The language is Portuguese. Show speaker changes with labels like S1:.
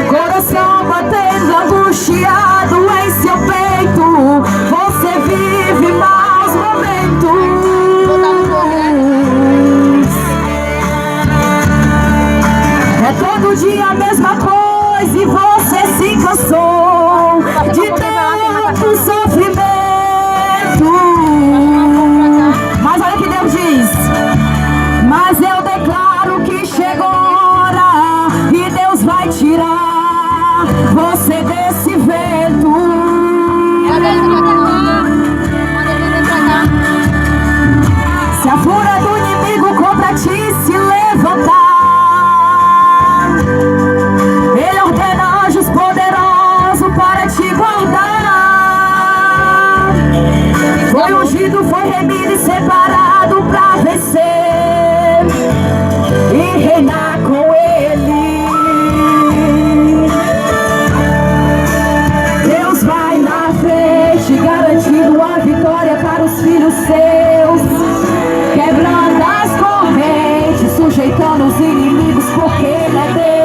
S1: Coração batendo angustiado em seu peito, você vive maus momentos. É todo dia a mesma coisa e você se cansou de tanto sofrimento. Mas olha o que Deus diz: mas eu declaro que chegou a hora e Deus vai tirar você desse vento. Se a fúria do inimigo contra ti se levantar, Ele ordena anjos poderosos para te guardar. Foi ungido, foi remido e separado para vencer e reinar com Ele. Deus vai na frente, garantindo a vitória para os filhos seus, quebrando as correntes, sujeitando os inimigos, porque Ele é Deus.